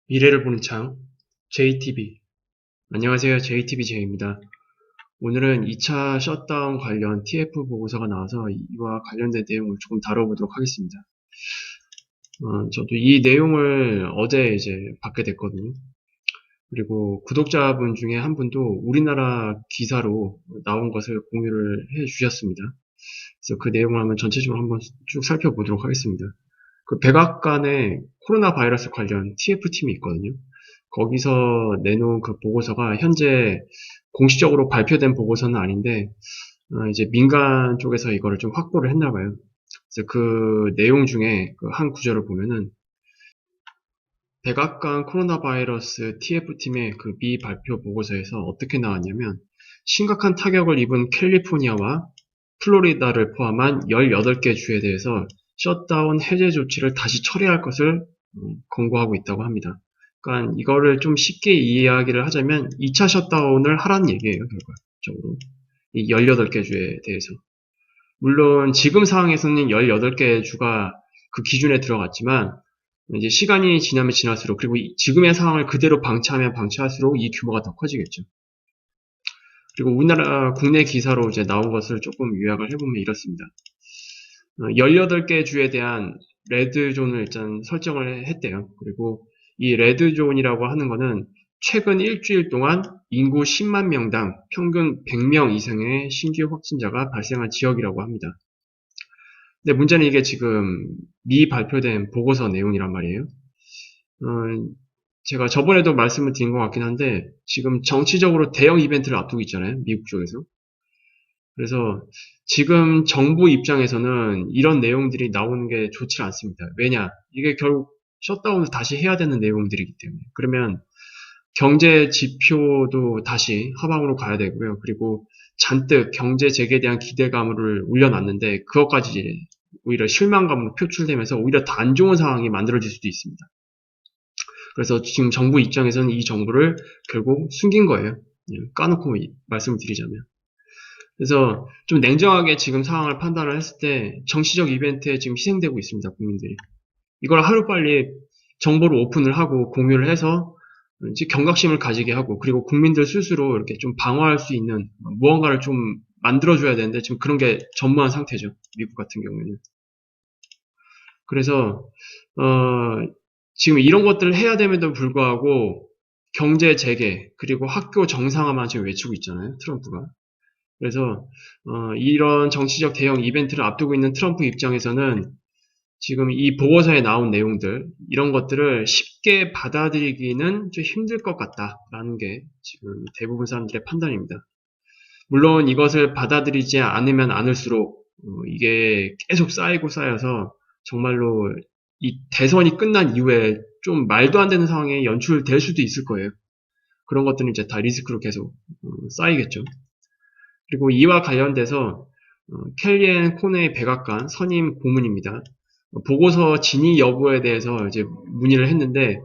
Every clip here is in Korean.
미래를 보는 창 JTB. 안녕하세요. JTB J입니다. 오늘은 2차 셧다운 관련 TF 보고서가 나와서 이와 관련된 내용을 조금 다뤄보도록 하겠습니다. 저도 이 내용을 어제 이제 받게 됐거든요. 그리고 구독자분 중에 한 분도 우리나라 기사로 나온 것을 공유를 해 주셨습니다. 그래서 그 내용을 한번 전체적으로 한번 쭉 살펴보도록 하겠습니다. 그 백악관의 코로나 바이러스 관련 TF팀이 있거든요. 거기서 내놓은 그 보고서가 현재 공식적으로 발표된 보고서는 아닌데, 이제 민간 쪽에서 이거를 좀 확보를 했나 봐요. 그래서 그 내용 중에 그 한 구절을 보면은, 백악관 코로나 바이러스 TF팀의 그 미발표 보고서에서 어떻게 나왔냐면, 심각한 타격을 입은 캘리포니아와 플로리다를 포함한 18개 주에 대해서 셧다운 해제 조치를 다시 철회할 것을 권고하고 있다고 합니다. 그러니까 이거를 좀 쉽게 이야기를 하자면 2차 셧다운을 하라는 얘기예요, 결과적으로. 이 18개 주에 대해서. 물론 지금 상황에서는 18개 주가 그 기준에 들어갔지만 이제 시간이 지나면 지날수록 그리고 지금의 상황을 그대로 방치하면 방치할수록 이 규모가 더 커지겠죠. 그리고 우리나라 국내 기사로 이제 나온 것을 조금 요약을 해보면 이렇습니다. 18개 주에 대한 레드존을 일단 설정을 했대요. 그리고 이 레드존이라고 하는 거는 최근 일주일 동안 인구 10만 명당 평균 100명 이상의 신규 확진자가 발생한 지역이라고 합니다. 근데 문제는 이게 지금 미발표된 보고서 내용이란 말이에요. 제가 저번에도 말씀을 드린 것 같긴 한데 지금 정치적으로 대형 이벤트를 앞두고 있잖아요. 미국 쪽에서. 그래서 지금 정부 입장에서는 이런 내용들이 나오는 게 좋지 않습니다. 왜냐? 이게 결국 셧다운을 다시 해야 되는 내용들이기 때문에. 그러면 경제 지표도 다시 하방으로 가야 되고요. 그리고 잔뜩 경제 재개에 대한 기대감을 올려놨는데 그것까지 이제 오히려 실망감으로 표출되면서 오히려 더 안 좋은 상황이 만들어질 수도 있습니다. 그래서 지금 정부 입장에서는 이 정보를 결국 숨긴 거예요. 까놓고 말씀을 드리자면. 그래서 좀 냉정하게 지금 상황을 판단을 했을 때 정치적 이벤트에 지금 희생되고 있습니다, 국민들이. 이걸 하루빨리 정보를 오픈을 하고 공유를 해서 이제 경각심을 가지게 하고 그리고 국민들 스스로 이렇게 좀 방어할 수 있는 무언가를 좀 만들어줘야 되는데 지금 그런 게 전무한 상태죠. 미국 같은 경우에는. 그래서 지금 이런 것들을 해야 됨에도 불구하고 경제 재개 그리고 학교 정상화만 지금 외치고 있잖아요. 트럼프가. 그래서 이런 정치적 대형 이벤트를 앞두고 있는 트럼프 입장에서는 지금 이 보고서에 나온 내용들 이런 것들을 쉽게 받아들이기는 좀 힘들 것 같다라는 게 지금 대부분 사람들의 판단입니다. 물론 이것을 받아들이지 않으면 않을수록 이게 계속 쌓이고 쌓여서 정말로 이 대선이 끝난 이후에 좀 말도 안 되는 상황에 연출될 수도 있을 거예요. 그런 것들은 이제 다 리스크로 계속 쌓이겠죠. 그리고 이와 관련돼서 켈리앤 코네의 백악관 선임 고문입니다. 보고서 진위 여부에 대해서 이제 문의를 했는데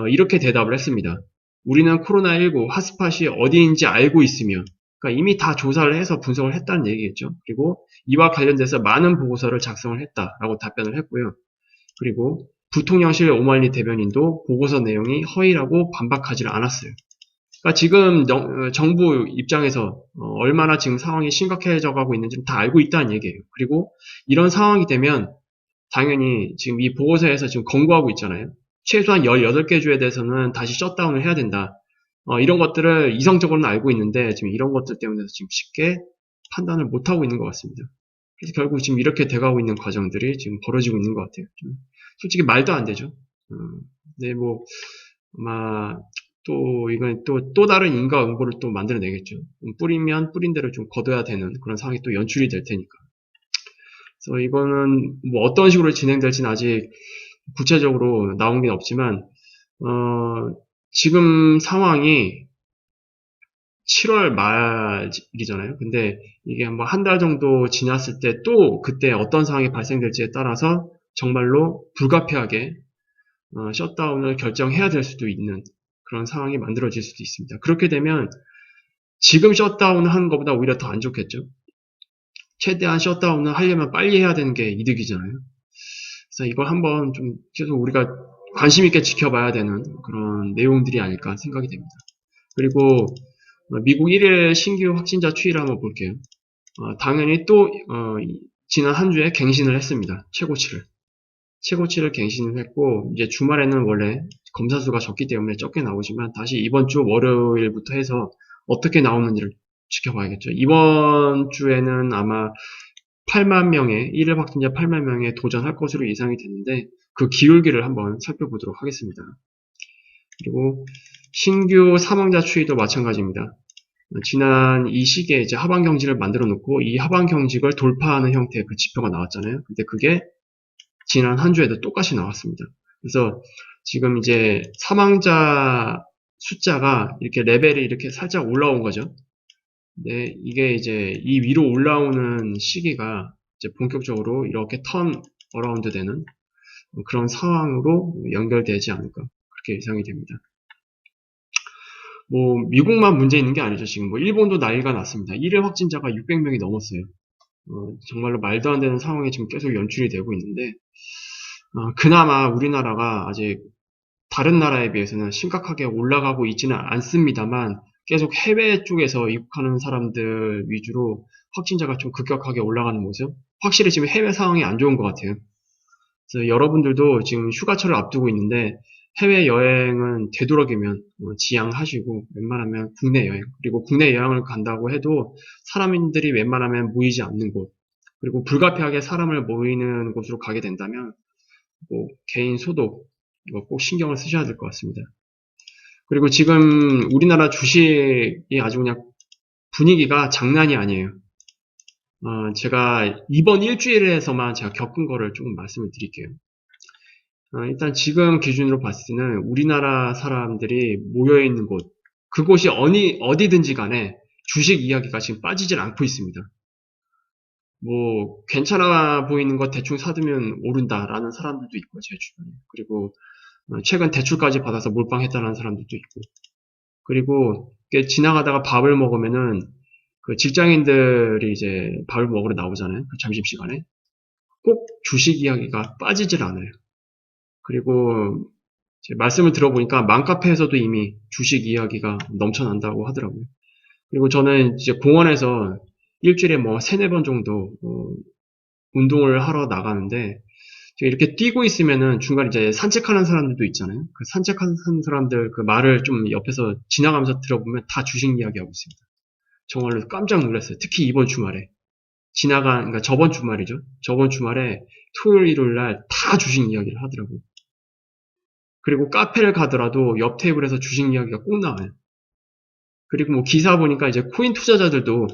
이렇게 대답을 했습니다. 우리는 코로나19 핫스팟이 어디인지 알고 있으며 그러니까 이미 다 조사를 해서 분석을 했다는 얘기겠죠. 그리고 이와 관련돼서 많은 보고서를 작성을 했다라고 답변을 했고요. 그리고 부통령실 오말리 대변인도 보고서 내용이 허위라고 반박하지를 않았어요. 그러니까 지금 정부 입장에서 얼마나 지금 상황이 심각해져 가고 있는지 다 알고 있다는 얘기예요. 그리고 이런 상황이 되면 당연히 지금 이 보고서에서 지금 권고하고 있잖아요. 최소한 18개 주에 대해서는 다시 셧다운을 해야 된다. 이런 것들을 이성적으로는 알고 있는데 지금 이런 것들 때문에 지금 쉽게 판단을 못하고 있는 것 같습니다. 그래서 결국 지금 이렇게 돼가고 있는 과정들이 지금 벌어지고 있는 것 같아요. 솔직히 말도 안 되죠. 네, 뭐, 아마 또 이건 또 다른 인과응보를 또 만들어내겠죠. 뿌리면 뿌린 대로 좀 거둬야 되는 그런 상황이 또 연출이 될 테니까. 그래서 이거는 뭐 어떤 식으로 진행될지는 아직 구체적으로 나온 게 없지만 지금 상황이 7월 말이잖아요. 근데 이게 뭐 한 달 정도 지났을 때 또 그때 어떤 상황이 발생될지에 따라서 정말로 불가피하게 셧다운을 결정해야 될 수도 있는 그런 상황이 만들어질 수도 있습니다. 그렇게 되면 지금 셧다운을 하는 것보다 오히려 더 안 좋겠죠. 최대한 셧다운을 하려면 빨리 해야 되는 게 이득이잖아요. 그래서 이걸 한번 좀 계속 우리가 관심 있게 지켜봐야 되는 그런 내용들이 아닐까 생각이 됩니다. 그리고 미국 1일 신규 확진자 추이를 한번 볼게요. 당연히 또 지난 한 주에 갱신을 했습니다. 최고치를 갱신을 했고, 이제 주말에는 원래 검사 수가 적기 때문에 적게 나오지만 다시 이번 주 월요일부터 해서 어떻게 나오는지를 지켜봐야겠죠. 이번 주에는 아마 8만 명의 1일 확진자 8만 명에 도전할 것으로 예상이 되는데, 그 기울기를 한번 살펴보도록 하겠습니다. 그리고 신규 사망자 추이도 마찬가지입니다. 지난 이 시기에 이제 하방 경직을 만들어 놓고 이 하방 경직을 돌파하는 형태의 그 지표가 나왔잖아요. 근데 그게 지난 한 주에도 똑같이 나왔습니다. 그래서 지금 이제 사망자 숫자가 이렇게 레벨이 이렇게 살짝 올라온 거죠. 근데 이게 이제 이 위로 올라오는 시기가 이제 본격적으로 이렇게 턴 어라운드 되는 그런 상황으로 연결되지 않을까 그렇게 예상이 됩니다. 뭐 미국만 문제 있는 게 아니죠. 지금 뭐 일본도 난리가 났습니다. 1일 확진자가 600명이 넘었어요. 정말로 말도 안 되는 상황이 지금 계속 연출이 되고 있는데 그나마 우리나라가 아직 다른 나라에 비해서는 심각하게 올라가고 있지는 않습니다만 계속 해외 쪽에서 입국하는 사람들 위주로 확진자가 좀 급격하게 올라가는 모습 확실히 지금 해외 상황이 안 좋은 것 같아요. 그래서 여러분들도 지금 휴가철을 앞두고 있는데 해외여행은 되도록이면 지양하시고 웬만하면 국내 여행 그리고 국내 여행을 간다고 해도 사람들이 웬만하면 모이지 않는 곳 그리고 불가피하게 사람을 모이는 곳으로 가게 된다면 꼭 개인 소독 이거 꼭 신경을 쓰셔야 될 것 같습니다. 그리고 지금 우리나라 주식이 아주 그냥 분위기가 장난이 아니에요. 제가 이번 일주일에서만 제가 겪은 거를 조금 말씀을 드릴게요. 일단 지금 기준으로 봤을 때는 우리나라 사람들이 모여있는 곳, 그곳이 어디든지 간에 주식 이야기가 지금 빠지질 않고 있습니다. 뭐, 괜찮아 보이는 거 대충 사두면 오른다라는 사람들도 있고, 제 주변에. 그리고 최근 대출까지 받아서 몰빵했다는 사람들도 있고. 그리고 지나가다가 밥을 먹으면은 그 직장인들이 이제 밥을 먹으러 나오잖아요. 그 점심시간에. 꼭 주식 이야기가 빠지질 않아요. 그리고 말씀을 들어보니까 맘카페에서도 이미 주식 이야기가 넘쳐난다고 하더라고요. 그리고 저는 이제 공원에서 일주일에 뭐 세네 번 정도 운동을 하러 나가는데 이렇게 뛰고 있으면은 중간에 이제 산책하는 사람들도 있잖아요. 그 산책하는 사람들 그 말을 좀 옆에서 지나가면서 들어보면 다 주식 이야기하고 있습니다. 정말로 깜짝 놀랐어요. 특히 이번 주말에 그러니까 저번 주말이죠. 저번 주말에 토요일, 일요일 날 다 주식 이야기를 하더라고요. 그리고 카페를 가더라도 옆 테이블에서 주식 이야기가 꼭 나와요. 그리고 뭐 기사 보니까 이제 코인 투자자들도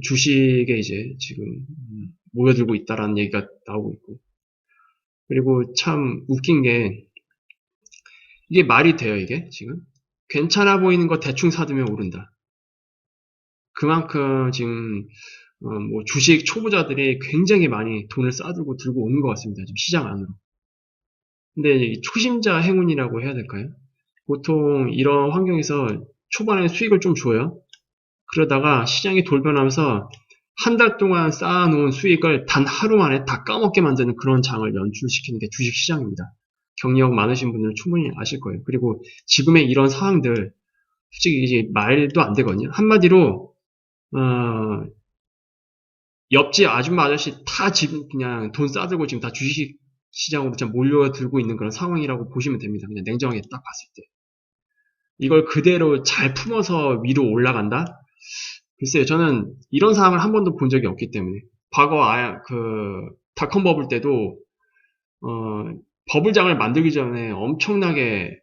주식에 이제 지금 모여들고 있다라는 얘기가 나오고 있고. 그리고 참 웃긴 게 이게 말이 돼요, 이게 지금? 괜찮아 보이는 거 대충 사두면 오른다. 그만큼 지금 뭐 주식 초보자들이 굉장히 많이 돈을 쌓아두고 들고 오는 것 같습니다. 지금 시장 안으로. 근데 초심자 행운이라고 해야 될까요? 보통 이런 환경에서 초반에 수익을 좀 줘요. 그러다가 시장이 돌변하면서 한 달 동안 쌓아놓은 수익을 단 하루 만에 다 까먹게 만드는 그런 장을 연출시키는 게 주식시장입니다. 경력 많으신 분들은 충분히 아실 거예요. 그리고 지금의 이런 상황들 솔직히 이제 말도 안 되거든요. 한마디로 옆집 아줌마 아저씨 다 지금 그냥 돈 싸들고 지금 다 주식 시장으로 몰려들고 있는 그런 상황이라고 보시면 됩니다. 그냥 냉정하게 딱 봤을 때. 이걸 그대로 잘 품어서 위로 올라간다? 글쎄요, 저는 이런 상황을 한 번도 본 적이 없기 때문에. 과거 닷컴 버블 때도, 어, 버블장을 만들기 전에 엄청나게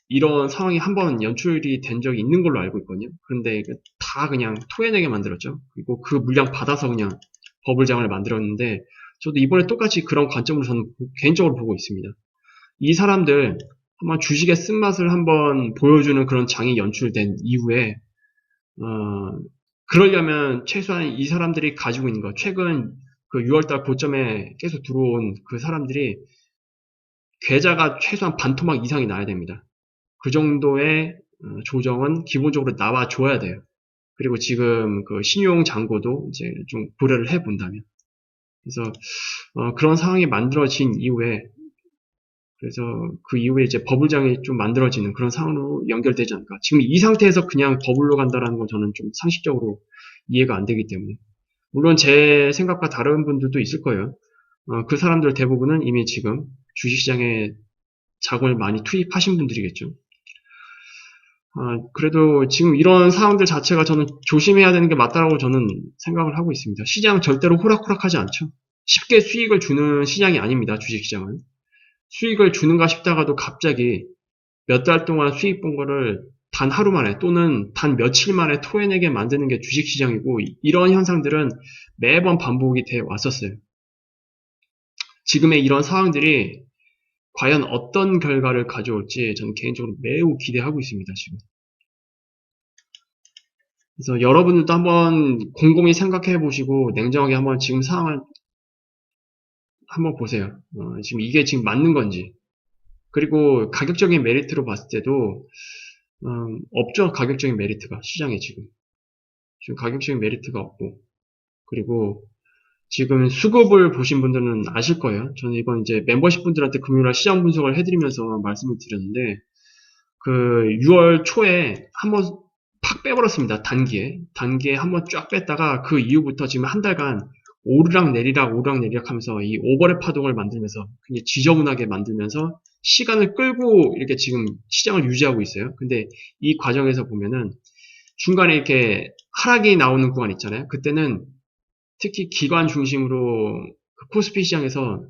이런 상황이 한 번 연출이 된 적이 있는 걸로 알고 있거든요. 그런데 다 그냥 토해내게 만들었죠. 그리고 그 물량 받아서 그냥 버블장을 만들었는데, 저도 이번에 똑같이 그런 관점으로 저는 개인적으로 보고 있습니다. 이 사람들 한번 주식의 쓴맛을 한번 보여주는 그런 장이 연출된 이후에 그러려면 최소한 이 사람들이 가지고 있는 것 최근 그 6월달 고점에 계속 들어온 그 사람들이 계좌가 최소한 반 토막 이상이 나야 됩니다. 그 정도의 조정은 기본적으로 나와줘야 돼요. 그리고 지금 그 신용 잔고도 이제 좀 고려를 해본다면 그래서 그런 상황이 만들어진 이후에 그래서 그 이후에 이제 버블장이 좀 만들어지는 그런 상황으로 연결되지 않을까. 지금 이 상태에서 그냥 버블로 간다라는 건 저는 좀 상식적으로 이해가 안 되기 때문에. 물론 제 생각과 다른 분들도 있을 거예요. 그 사람들 대부분은 이미 지금 주식시장에 자금을 많이 투입하신 분들이겠죠. 그래도 지금 이런 상황들 자체가 저는 조심해야 되는 게 맞다라고 저는 생각을 하고 있습니다. 시장 절대로 호락호락하지 않죠. 쉽게 수익을 주는 시장이 아닙니다. 주식시장은. 수익을 주는가 싶다가도 갑자기 몇 달 동안 수익 본 거를 단 하루 만에 또는 단 며칠 만에 토해내게 만드는 게 주식시장이고 이런 현상들은 매번 반복이 돼 왔었어요. 지금의 이런 상황들이 과연 어떤 결과를 가져올지 저는 개인적으로 매우 기대하고 있습니다. 지금. 그래서 여러분들도 한번 곰곰이 생각해 보시고 냉정하게 한번 지금 상황을 한번 보세요. 지금 이게 지금 맞는 건지. 그리고 가격적인 메리트로 봤을 때도 없죠. 가격적인 메리트가 시장에 지금 가격적인 메리트가 없고 그리고 지금 수급을 보신 분들은 아실 거예요. 저는 이번 이제 멤버십 분들한테 금요일날 시장 분석을 해드리면서 말씀을 드렸는데 그 6월 초에 한번 팍 빼버렸습니다. 단기에 한번 쫙 뺐다가 그 이후부터 지금 한 달간 오르락 내리락 하면서 이 오버랩 파동을 만들면서 굉장히 지저분하게 만들면서 시간을 끌고 이렇게 지금 시장을 유지하고 있어요. 근데 이 과정에서 보면은 중간에 이렇게 하락이 나오는 구간 있잖아요. 그때는 특히 기관 중심으로 그 코스피 시장에서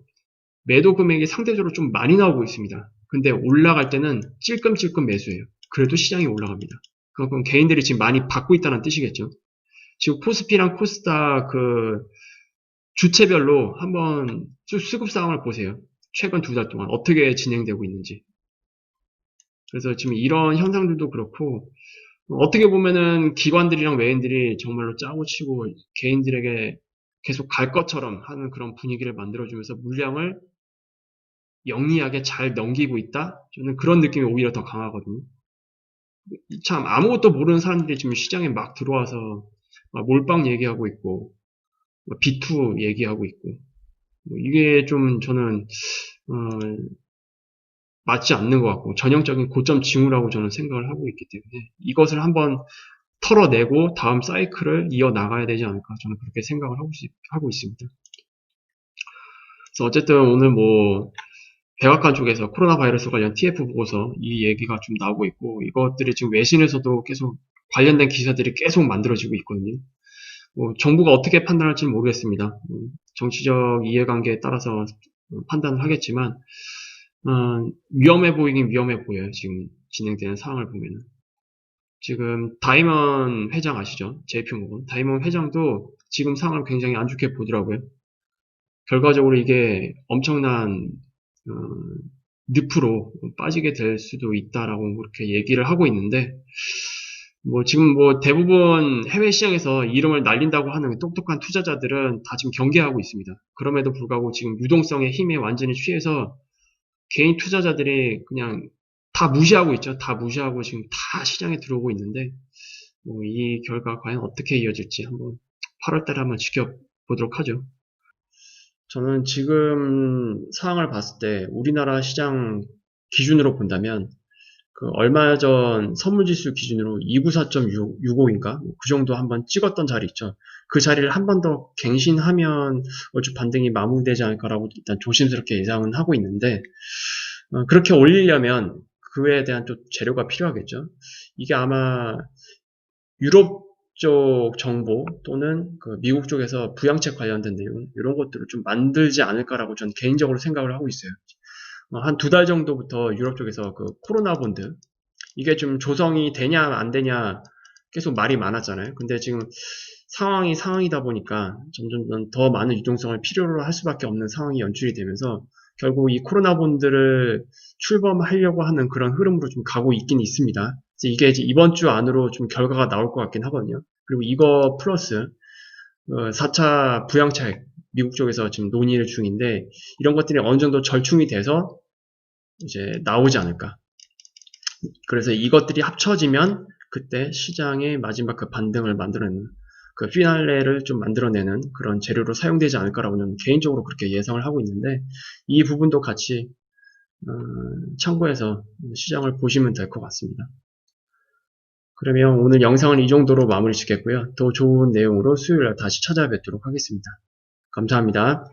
매도 금액이 상대적으로 좀 많이 나오고 있습니다. 근데 올라갈 때는 찔끔찔끔 매수해요. 그래도 시장이 올라갑니다. 그건 개인들이 지금 많이 받고 있다는 뜻이겠죠. 지금 코스피랑 코스닥 그 주체별로 한번 수급 상황을 보세요. 최근 2달 동안 어떻게 진행되고 있는지. 그래서 지금 이런 현상들도 그렇고 어떻게 보면은 기관들이랑 외인들이 정말로 짜고 치고 개인들에게 계속 갈 것처럼 하는 그런 분위기를 만들어주면서 물량을 영리하게 잘 넘기고 있다? 저는 그런 느낌이 오히려 더 강하거든요. 참 아무것도 모르는 사람들이 지금 시장에 막 들어와서 막 몰빵 얘기하고 있고 B2 얘기하고 있고 이게 좀 저는 어, 맞지 않는 것 같고 전형적인 고점 징후라고 저는 생각을 하고 있기 때문에 이것을 한번 털어내고 다음 사이클을 이어나가야 되지 않을까 저는 그렇게 생각을 하고 있습니다. 그래서 어쨌든 오늘 뭐 백악관 쪽에서 코로나 바이러스 관련 TF 보고서 이 얘기가 좀 나오고 있고 이것들이 지금 외신에서도 계속 관련된 기사들이 계속 만들어지고 있거든요. 뭐 정부가 어떻게 판단할지는 모르겠습니다. 정치적 이해관계에 따라서 판단을 하겠지만 위험해 보이긴 위험해 보여요. 지금 진행되는 상황을 보면은. 지금 다이먼 회장 아시죠? JP모건 다이먼 회장도 지금 상황을 굉장히 안 좋게 보더라고요. 결과적으로 이게 엄청난 어, 늪으로 빠지게 될 수도 있다라고 그렇게 얘기를 하고 있는데 뭐 지금 뭐 대부분 해외 시장에서 이름을 날린다고 하는 똑똑한 투자자들은 다 지금 경계하고 있습니다. 그럼에도 불구하고 지금 유동성의 힘에 완전히 취해서 개인 투자자들이 그냥 다 무시하고 있죠. 다 무시하고 지금 다 시장에 들어오고 있는데 뭐 이 결과 과연 어떻게 이어질지 한번 8월 달에 한번 지켜보도록 하죠. 저는 지금 상황을 봤을 때 우리나라 시장 기준으로 본다면 그 얼마 전 선물지수 기준으로 294.65인가 그 정도 한번 찍었던 자리 있죠. 그 자리를 한 번 더 갱신하면 얼추 반등이 마무리되지 않을까라고 일단 조심스럽게 예상은 하고 있는데 그렇게 올리려면 그에 대한 또 재료가 필요하겠죠. 이게 아마 유럽 쪽 정보 또는 그 미국 쪽에서 부양책 관련된 내용 이런 것들을 좀 만들지 않을까라고 저는 개인적으로 생각을 하고 있어요. 한 2달 정도부터 유럽 쪽에서 그 코로나 본드 이게 좀 조성이 되냐 안 되냐 계속 말이 많았잖아요. 근데 지금 상황이다 보니까 점점 더 많은 유동성을 필요로 할 수밖에 없는 상황이 연출이 되면서 결국 이 코로나 본드를 출범하려고 하는 그런 흐름으로 좀 가고 있긴 있습니다. 이게 이제 이번 주 안으로 좀 결과가 나올 것 같긴 하거든요. 그리고 이거 플러스 4차 부양책 미국 쪽에서 지금 논의 중인데 이런 것들이 어느 정도 절충이 돼서 이제 나오지 않을까. 그래서 이것들이 합쳐지면 그때 시장의 마지막 그 반등을 만들어내는 그 피날레를 좀 만들어내는 그런 재료로 사용되지 않을까라고 저는 개인적으로 그렇게 예상을 하고 있는데 이 부분도 같이 참고해서 시장을 보시면 될 것 같습니다. 그러면 오늘 영상은 이 정도로 마무리 짓겠고요. 더 좋은 내용으로 수요일날 다시 찾아뵙도록 하겠습니다. 감사합니다.